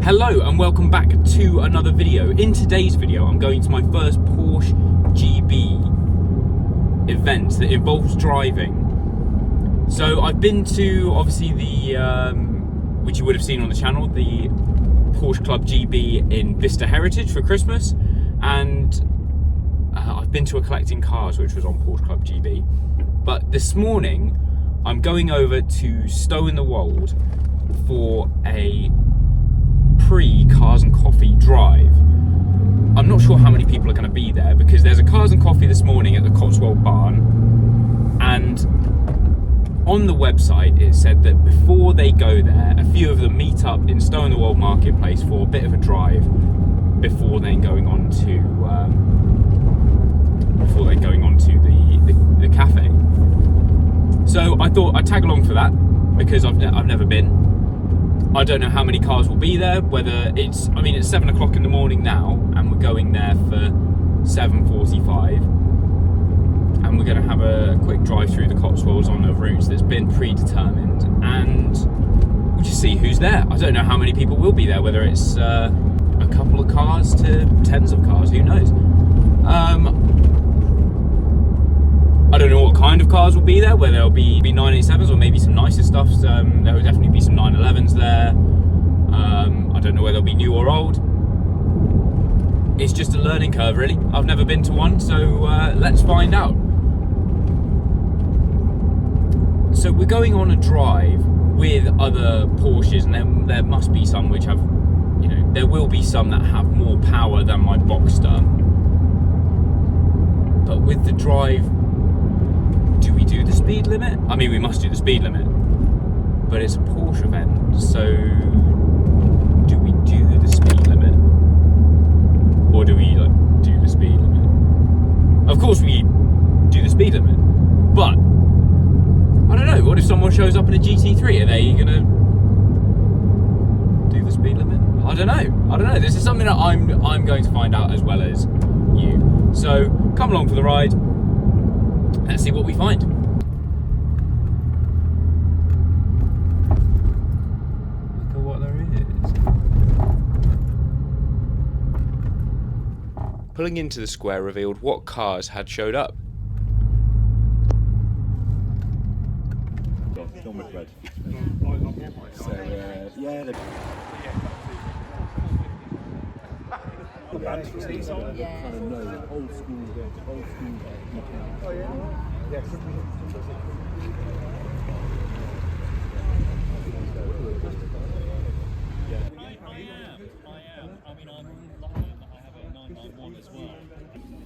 Hello and welcome back to another video. In today's video I'm going to my first Porsche GB event that involves driving. So I've been to obviously the, which you would have seen on the channel, the Porsche Club GB in Vista Heritage for Christmas, and I've been to a Collecting Cars which was on Porsche Club GB. But this morning I'm going over to Stow-in-the-Wold for a pre-Cars and Coffee drive. I'm not sure how many people are going to be there because there's a Cars and Coffee this morning at the Cotswold barn, and on the website it said that before they go there, a few of them meet up in Stow-in-the-Wold marketplace for a bit of a drive before then going on to the cafe. So I thought I'd tag along for that because I've never been. I don't know how many cars will be there, whether it's 7 o'clock in the morning now and we're going there for 7:45, and we're going to have a quick drive through the Cotswolds on a route that's been predetermined, and we'll just see who's there. I don't know how many people will be there, whether it's a couple of cars to tens of cars, who knows. I don't know what kind of cars will be there, whether there'll be 987s or maybe some nicer stuff. There will definitely be some 911s there. I don't know whether they'll be new or old. It's just a learning curve, really. I've never been to one, so let's find out. So we're going on a drive with other Porsches, and there must be some which have, there will be some that have more power than my Boxster. But with the drive, do we do the speed limit? I mean, we must do the speed limit, but it's a Porsche event, so do we do the speed limit? Or do we do the speed limit? Of course we do the speed limit, but I don't know, what if someone shows up in a GT3? Are they gonna do the speed limit? I don't know. This is something that I'm going to find out as well as you. So come along for the ride. Let's see what we find. Look at what there is. Pulling into the square revealed what cars had showed up.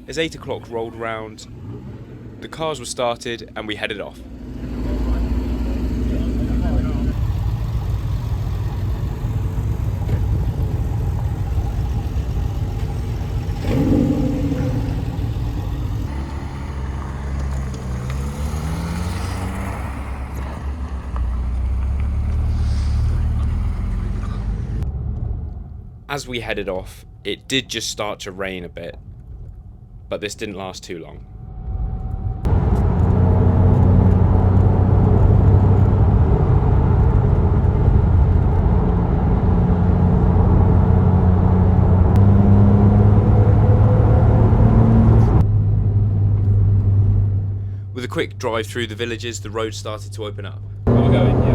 As 8 o'clock rolled round, the cars were started and we headed off. As we headed off, it did just start to rain a bit, but this didn't last too long. With a quick drive through the villages, the road started to open up. Where we're going, yeah.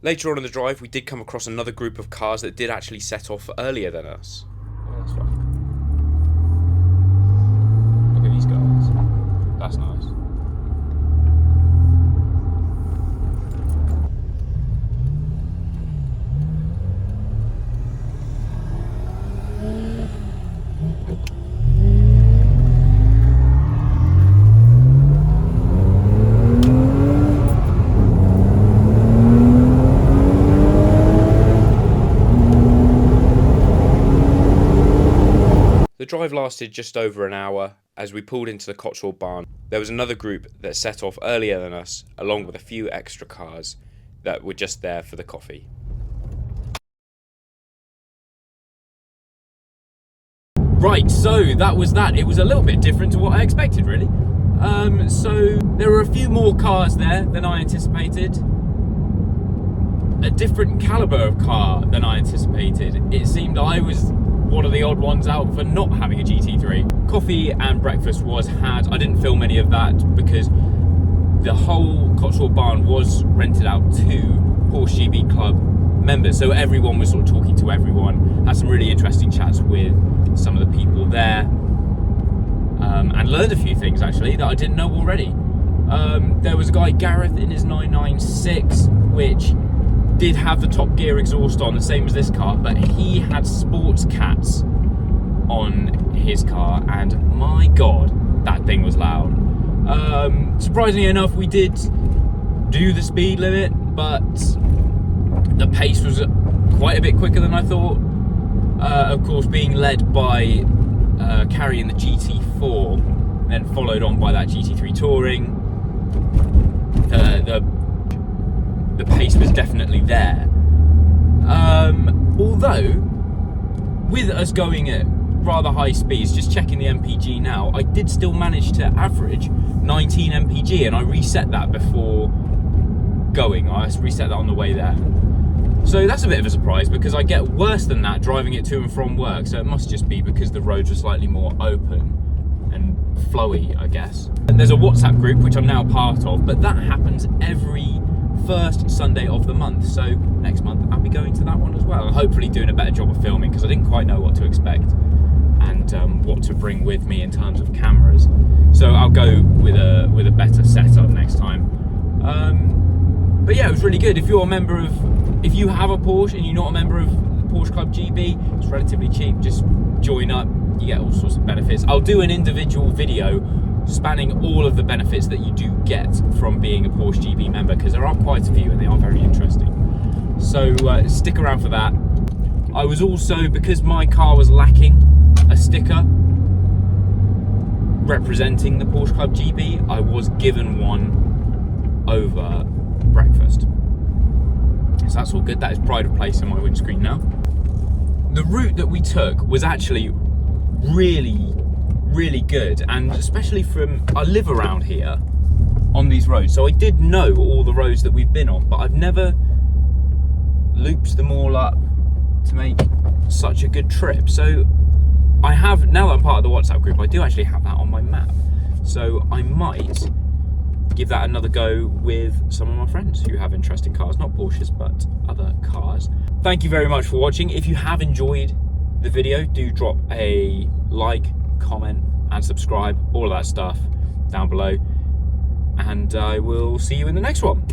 Later on in the drive, we did come across another group of cars that did actually set off earlier than us. Oh, that's right. Look at these guys. That's nice. The drive lasted just over an hour. As we pulled into the Cotswold barn, there was another group that set off earlier than us, along with a few extra cars that were just there for the coffee. Right, so that was that. It was a little bit different to what I expected, really. So there were a few more cars there than I anticipated. A different caliber of car than I anticipated. It seemed I was one of the odd ones out for not having a GT3. Coffee and breakfast was had. I didn't film any of that because the whole Cotswold barn was rented out to Porsche GB Club members, so everyone was sort of talking to everyone. Had some really interesting chats with some of the people there, and learned a few things actually that I didn't know already. There was a guy, Gareth, in his 996, which did have the Top Gear exhaust on, the same as this car, but he had sports cats on his car, and my god, that thing was loud. Surprisingly enough, we did do the speed limit, but the pace was quite a bit quicker than I thought. Of course, being led by carrying the GT4, then followed on by that GT3 Touring, the pace was definitely there. Although, with us going at rather high speeds, just checking the MPG now, I did still manage to average 19 MPG, and I reset that before going. I reset that on the way there. So that's a bit of a surprise, because I get worse than that driving it to and from work, so it must just be because the roads are slightly more open and flowy, I guess. And there's a WhatsApp group, which I'm now part of, but that happens every first Sunday of the month, so next month I'll be going to that one as well, and hopefully doing a better job of filming, because I didn't quite know what to expect and what to bring with me in terms of cameras. So I'll go with a better setup next time. But yeah, it was really good. If you have a Porsche and you're not a member of the Porsche Club GB, it's relatively cheap. Just join up, you get all sorts of benefits. I'll do an individual video spanning all of the benefits that you do get from being a Porsche GB member, because there are quite a few and they are very interesting. So stick around for that. I was also, because my car was lacking a sticker representing the Porsche Club GB, I was given one over breakfast. So that's all good. That is pride of place in my windscreen now. The route that we took was actually really good, and especially I live around here on these roads, so I did know all the roads that we've been on, but I've never looped them all up to make such a good trip. So I have, now that I'm part of the WhatsApp group, I do actually have that on my map, so I might give that another go with some of my friends who have interesting cars, not Porsches but other cars. Thank you very much for watching. If you have enjoyed the video, do drop a like, comment and subscribe, all of that stuff down below, and I will see you in the next one.